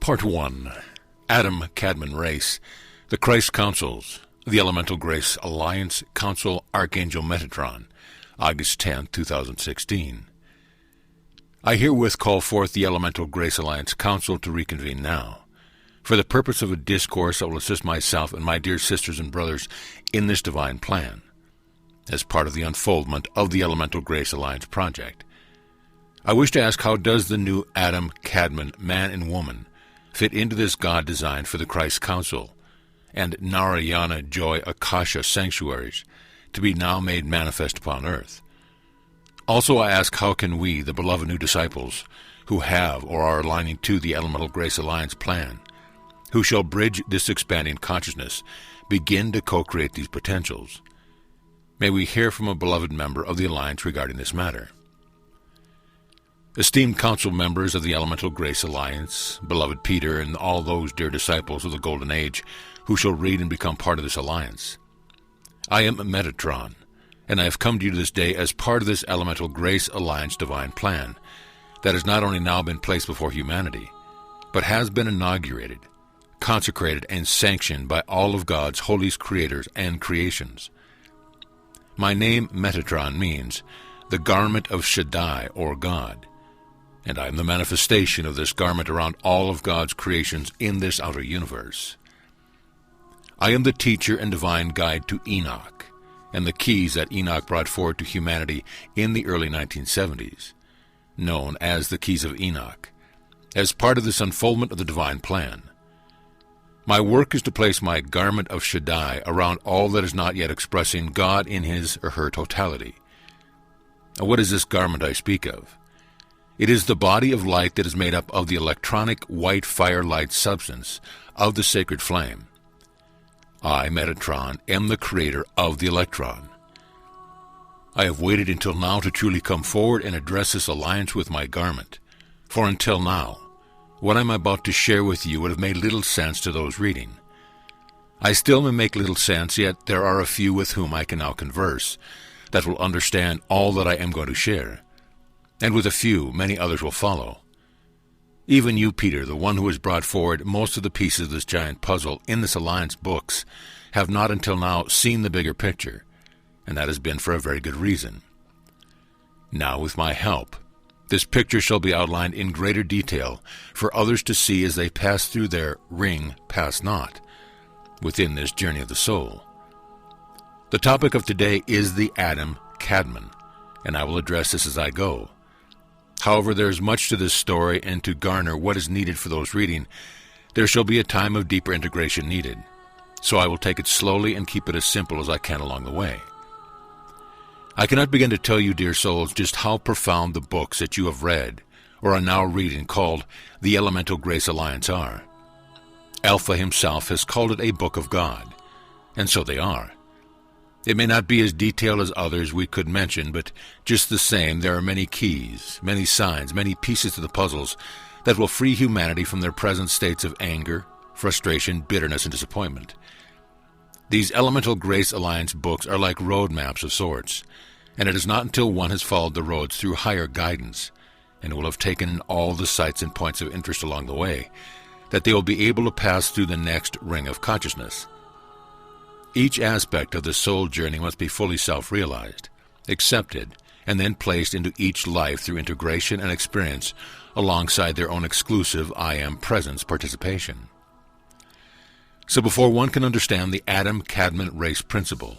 Part 1. Adam Kadmon Race, the Christ Councils, the Elemental Grace Alliance Council, Archangel Metatron, August 10, 2016. I herewith call forth the Elemental Grace Alliance Council to reconvene now, for the purpose of a discourse that will assist myself and my dear sisters and brothers in this divine plan, as part of the unfoldment of the Elemental Grace Alliance project. I wish to ask, how does the new Adam Kadmon, man and woman, fit into this God design for the Christ Council and Narayana Joy Akasha sanctuaries to be now made manifest upon earth? Also I ask, how can we, the beloved new disciples, who have or are aligning to the Elemental Grace Alliance plan, who shall bridge this expanding consciousness, begin to co-create these potentials? May we hear from a beloved member of the Alliance regarding this matter. Esteemed council members of the Elemental Grace Alliance, beloved Peter, and all those dear disciples of the Golden Age who shall read and become part of this alliance, I am Metatron, and I have come to you this day as part of this Elemental Grace Alliance divine plan that has not only now been placed before humanity, but has been inaugurated, consecrated, and sanctioned by all of God's holiest creators and creations. My name, Metatron, means the garment of Shaddai, or God, and I am the manifestation of this garment around all of God's creations in this outer universe. I am the teacher and divine guide to Enoch, and the keys that Enoch brought forward to humanity in the early 1970s, known as the Keys of Enoch, as part of this unfoldment of the divine plan. My work is to place my garment of Shaddai around all that is not yet expressing God in his or her totality. Now, what is this garment I speak of? It is the body of light that is made up of the electronic white fire-light substance of the sacred flame. I, Metatron, am the creator of the electron. I have waited until now to truly come forward and address this alliance with my garment, for until now, what I am about to share with you would have made little sense to those reading. I still may make little sense, yet there are a few with whom I can now converse that will understand all that I am going to share. And with a few, many others will follow. Even you, Peter, the one who has brought forward most of the pieces of this giant puzzle in this Alliance books, have not until now seen the bigger picture, and that has been for a very good reason. Now, with my help, this picture shall be outlined in greater detail for others to see as they pass through their ring, pass not, within this journey of the soul. The topic of today is the Adam Kadmon, and I will address this as I go. However, there is much to this story, and to garner what is needed for those reading, there shall be a time of deeper integration needed. So I will take it slowly and keep it as simple as I can along the way. I cannot begin to tell you, dear souls, just how profound the books that you have read, or are now reading, called the Elemental Grace Alliance are. Alpha himself has called it a book of God, and so they are. It may not be as detailed as others we could mention, but just the same, there are many keys, many signs, many pieces to the puzzles that will free humanity from their present states of anger, frustration, bitterness, and disappointment. These Elemental Grace Alliance books are like road maps of sorts, and it is not until one has followed the roads through higher guidance, and will have taken in all the sights and points of interest along the way, that they will be able to pass through the next ring of consciousness. Each aspect of the soul journey must be fully self-realized, accepted, and then placed into each life through integration and experience alongside their own exclusive I Am Presence participation. So before one can understand the Adam Kadmon race principle,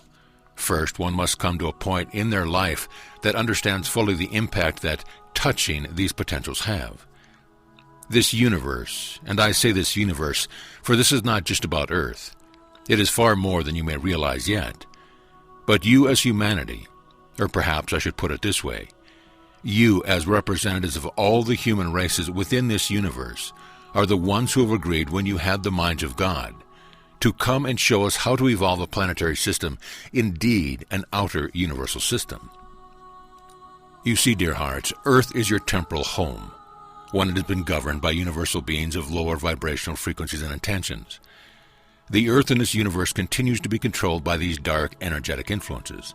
first one must come to a point in their life that understands fully the impact that touching these potentials have. This universe, and I say this universe, for this is not just about Earth. It is far more than you may realize yet. But you as humanity, or perhaps I should put it this way, you as representatives of all the human races within this universe, are the ones who have agreed, when you had the minds of God, to come and show us how to evolve a planetary system, indeed an outer universal system. You see, dear hearts, Earth is your temporal home, one that has been governed by universal beings of lower vibrational frequencies and intentions. The Earth in this universe continues to be controlled by these dark, energetic influences.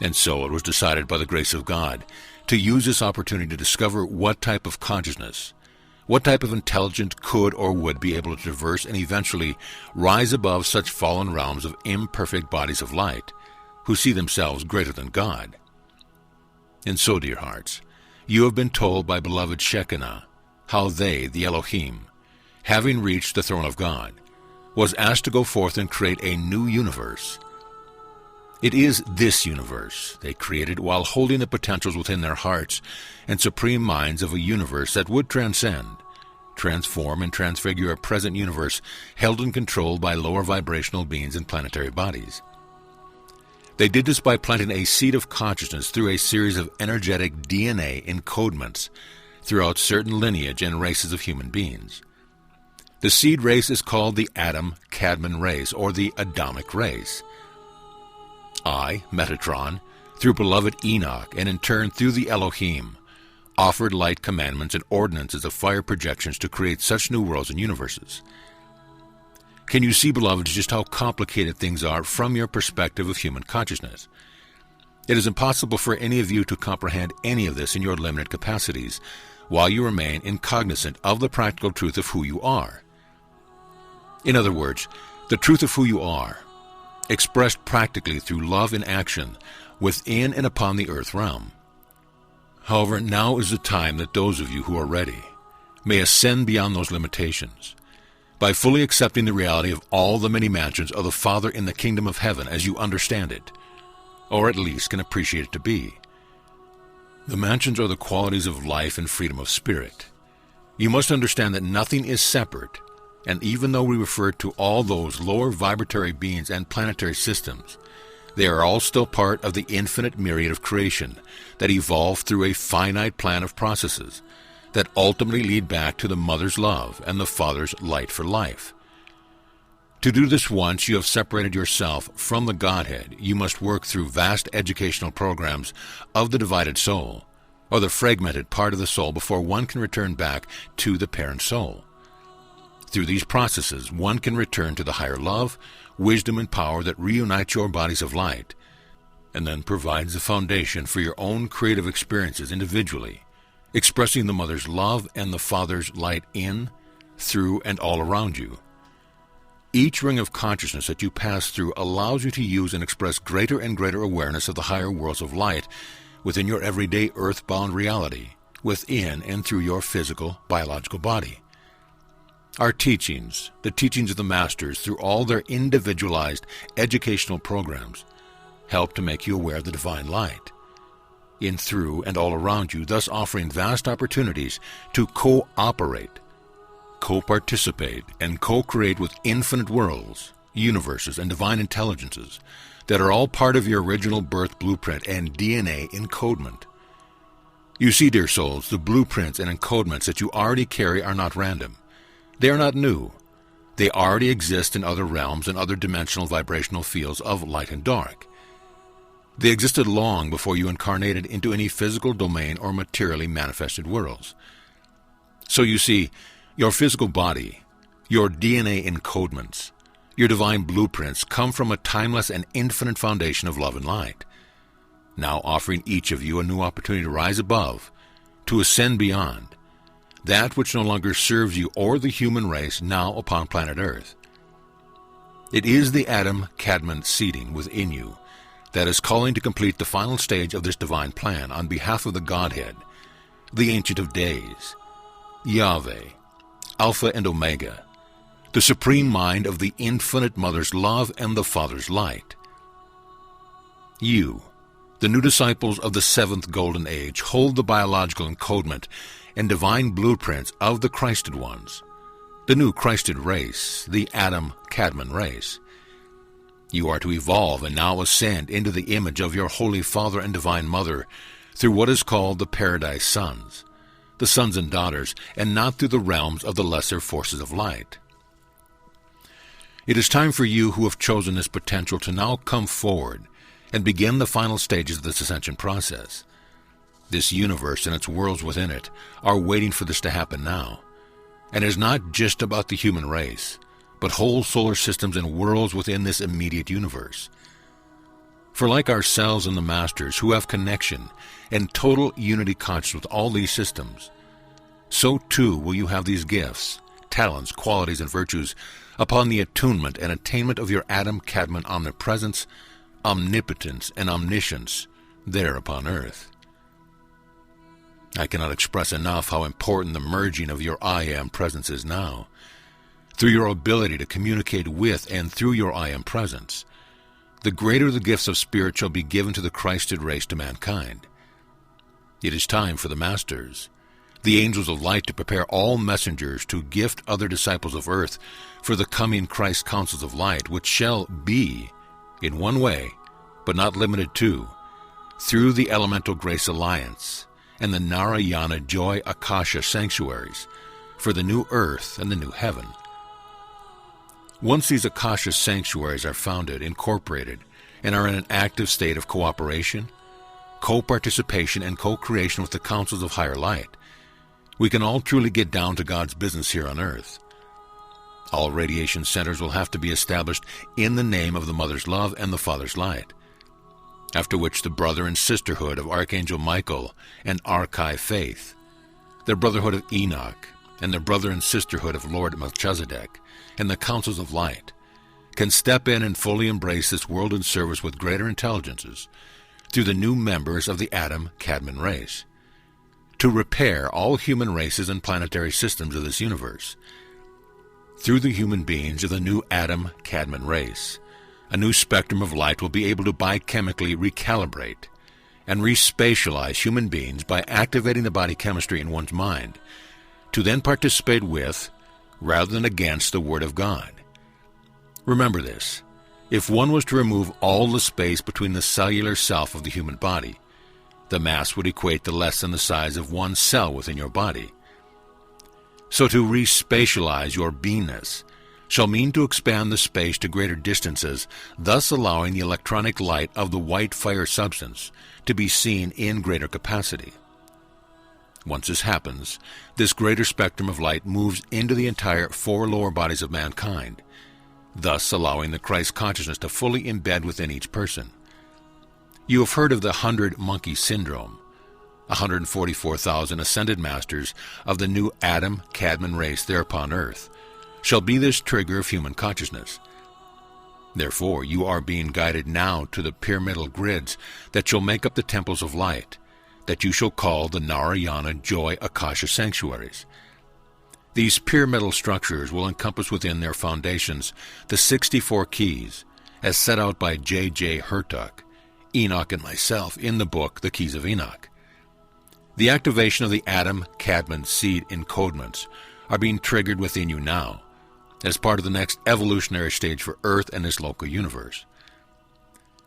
And so it was decided by the grace of God to use this opportunity to discover what type of consciousness, What type of intelligent could or would be able to traverse and eventually rise above such fallen realms of imperfect bodies of light, who see themselves greater than God? And so, dear hearts, you have been told by beloved Shekinah how they, the Elohim, having reached the throne of God, was asked to go forth and create a new universe. It is this universe they created while holding the potentials within their hearts and supreme minds of a universe that would transcend, transform, and transfigure a present universe held and controlled by lower vibrational beings and planetary bodies. They did this by planting a seed of consciousness through a series of energetic DNA encodements throughout certain lineage and races of human beings. The seed race is called the Kadmon race, or the Adamic race. I, Metatron, through beloved Enoch, and in turn through the Elohim, offered light commandments and ordinances of fire projections to create such new worlds and universes. Can you see, beloveds, just how complicated things are from your perspective of human consciousness? It is impossible for any of you to comprehend any of this in your limited capacities, while you remain incognizant of the practical truth of who you are. In other words, the truth of who you are, expressed practically through love in action within and upon the earth realm. However, now is the time that those of you who are ready may ascend beyond those limitations by fully accepting the reality of all the many mansions of the Father in the kingdom of heaven as you understand it, or at least can appreciate it to be. The mansions are the qualities of life and freedom of spirit. You must understand that nothing is separate, and even though we refer to all those lower vibratory beings and planetary systems, they are all still part of the infinite myriad of creation that evolve through a finite plan of processes that ultimately lead back to the Mother's love and the Father's light for life. To do this once you have separated yourself from the Godhead, you must work through vast educational programs of the divided soul, or the fragmented part of the soul, before one can return back to the parent soul. Through these processes, one can return to the higher love, wisdom, and power that reunites your bodies of light, and then provides the foundation for your own creative experiences individually, expressing the Mother's love and the Father's light in, through, and all around you. Each ring of consciousness that you pass through allows you to use and express greater and greater awareness of the higher worlds of light within your everyday earthbound reality, within and through your physical, biological body. Our teachings, the teachings of the Masters through all their individualized educational programs, help to make you aware of the divine light in, through, and all around you, thus offering vast opportunities to cooperate, co-participate, and co-create with infinite worlds, universes, and divine intelligences that are all part of your original birth blueprint and DNA encodement. You see, dear souls, the blueprints and encodements that you already carry are not random. They are not new. They already exist in other realms and other dimensional vibrational fields of light and dark. They existed long before you incarnated into any physical domain or materially manifested worlds. So you see, your physical body, your DNA encodements, your divine blueprints come from a timeless and infinite foundation of love and light, now offering each of you a new opportunity to rise above, to ascend beyond, that which no longer serves you or the human race now upon planet Earth. It is the Kadmon seeding within you that is calling to complete the final stage of this divine plan on behalf of the Godhead, the Ancient of Days, Yahweh, Alpha and Omega, the Supreme Mind of the Infinite Mother's love and the Father's light. You, the new disciples of the seventh golden age, hold the biological encodement and divine blueprints of the Christed ones, the new Christed race, the Kadmon race. You are to evolve and now ascend into the image of your Holy Father and Divine Mother through what is called the Paradise Sons, the sons and daughters, and not through the realms of the lesser forces of light. It is time for you who have chosen this potential to now come forward and begin the final stages of this ascension process. This universe and its worlds within it are waiting for this to happen now. And it is not just about the human race, but whole solar systems and worlds within this immediate universe. For like ourselves and the Masters who have connection and total unity consciousness with all these systems, so too will you have these gifts, talents, qualities, and virtues upon the attunement and attainment of your Adam Kadmon omnipresence, omnipotence, and omniscience there upon earth. I cannot express enough how important the merging of your I Am presence is now. Through your ability to communicate with and through your I Am presence, the greater the gifts of spirit shall be given to the Christed race to mankind. It is time for the masters, the angels of light, to prepare all messengers to gift other disciples of earth for the coming Christ councils of light, which shall be, in one way, but not limited to, through the Elemental Grace Alliance and the Narayana Joy Akasha sanctuaries for the new earth and the new heaven. Once these Akasha sanctuaries are founded, incorporated, and are in an active state of cooperation, co-participation, and co-creation with the councils of higher light, we can all truly get down to God's business here on earth. All radiation centers will have to be established in the name of the Mother's love and the Father's light, after which the brother and sisterhood of Archangel Michael and Archive Faith, their brotherhood of Enoch, and their brother and sisterhood of Lord Melchizedek, and the councils of light, can step in and fully embrace this world in service with greater intelligences through the new members of the Adam Kadmon race, to repair all human races and planetary systems of this universe. Through the human beings of the new Adam Kadmon race, a new spectrum of light will be able to biochemically recalibrate and respatialize human beings by activating the body chemistry in one's mind, to then participate with, rather than against, the Word of God. Remember this: if one was to remove all the space between the cellular self of the human body, the mass would equate to less than the size of one cell within your body. So to respatialize your beingness shall mean to expand the space to greater distances, thus allowing the electronic light of the white fire substance to be seen in greater capacity. Once this happens, this greater spectrum of light moves into the entire four lower bodies of mankind, thus allowing the Christ consciousness to fully embed within each person. You have heard of the 100 Monkey Syndrome. 144,000 ascended masters of the new Adam Kadmon race there upon earth shall be this trigger of human consciousness. Therefore, you are being guided now to the pyramidal grids that shall make up the temples of light, that you shall call the Narayana Joy Akasha sanctuaries. These pyramidal structures will encompass within their foundations the 64 keys, as set out by J.J. Hurtak, Enoch, and myself in the book The Keys of Enoch. The activation of the Adam Kadmon seed encodements are being triggered within you now, as part of the next evolutionary stage for Earth and this local universe.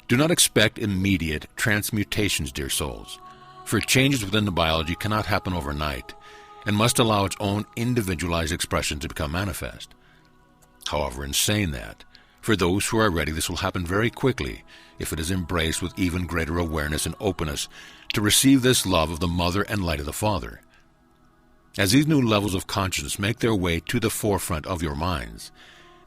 Do not expect immediate transmutations, dear souls, for changes within the biology cannot happen overnight and must allow its own individualized expression to become manifest. However, in saying that, for those who are ready, this will happen very quickly if it is embraced with even greater awareness and openness to receive this love of the Mother and light of the Father. As these new levels of consciousness make their way to the forefront of your minds,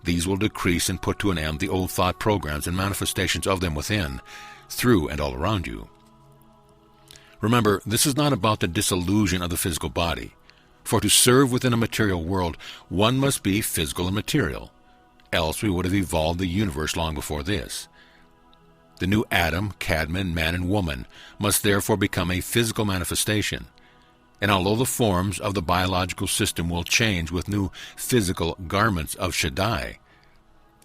these will decrease and put to an end the old thought programs and manifestations of them within, through, and all around you. Remember, this is not about the disillusion of the physical body, for to serve within a material world, one must be physical and material, else we would have evolved the universe long before this. The new Adam, Kadmon, man and woman must therefore become a physical manifestation, and although the forms of the biological system will change with new physical garments of Shaddai,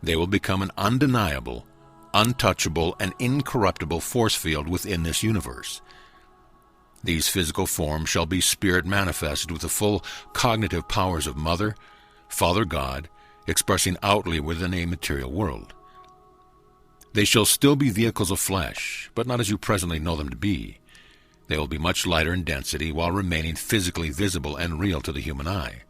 they will become an undeniable, untouchable, and incorruptible force field within this universe. These physical forms shall be spirit manifested with the full cognitive powers of Mother, Father God, expressing outwardly within a material world. They shall still be vehicles of flesh, but not as you presently know them to be. They will be much lighter in density while remaining physically visible and real to the human eye.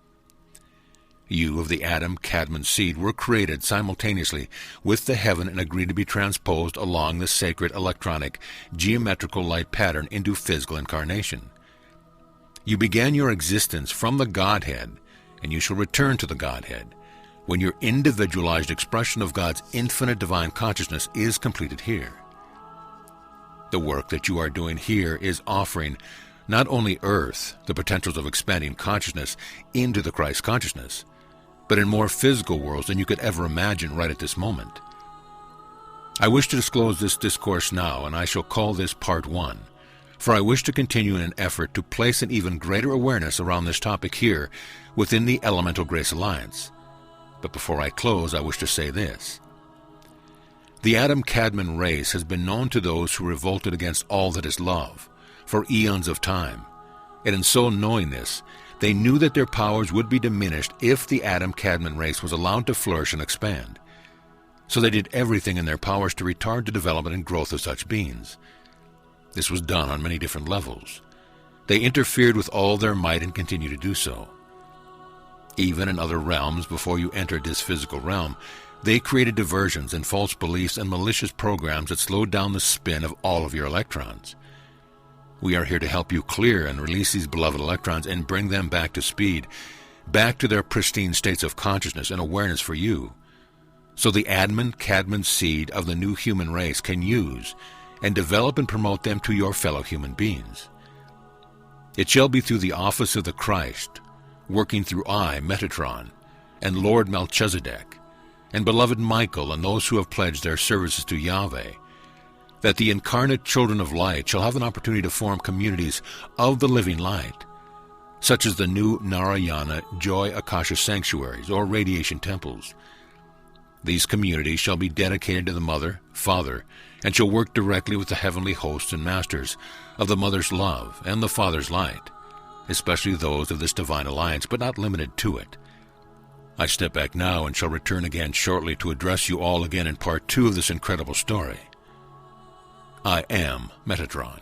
You of the Adam Kadmon seed were created simultaneously with the heaven and agreed to be transposed along the sacred electronic geometrical light pattern into physical incarnation. You began your existence from the Godhead, and you shall return to the Godhead when your individualized expression of God's infinite divine consciousness is completed here. The work that you are doing here is offering not only Earth, the potentials of expanding consciousness into the Christ consciousness, but in more physical worlds than you could ever imagine right at this moment. I wish to disclose this discourse now, and I shall call this Part 1, for I wish to continue in an effort to place an even greater awareness around this topic here within the Elemental Grace Alliance. But before I close, I wish to say this. The Adam-Kadmon race has been known to those who revolted against all that is love for eons of time, and in so knowing this, they knew that their powers would be diminished if the Adam-Kadmon race was allowed to flourish and expand. So they did everything in their powers to retard the development and growth of such beings. This was done on many different levels. They interfered with all their might and continue to do so. Even in other realms, before you entered this physical realm, they created diversions and false beliefs and malicious programs that slowed down the spin of all of your electrons. We are here to help you clear and release these beloved electrons and bring them back to speed, back to their pristine states of consciousness and awareness for you, so the Adam-Kadmon seed of the new human race can use and develop and promote them to your fellow human beings. It shall be through the office of the Christ, working through I, Metatron, and Lord Melchizedek, and beloved Michael and those who have pledged their services to Yahweh, that the incarnate children of light shall have an opportunity to form communities of the living light, such as the new Narayana Joy Akasha sanctuaries or radiation temples. These communities shall be dedicated to the Mother, Father, and shall work directly with the heavenly hosts and masters of the Mother's love and the Father's light, especially those of this divine alliance, but not limited to it. I step back now and shall return again shortly to address you all again in Part 2 of this incredible story. I am Metatron.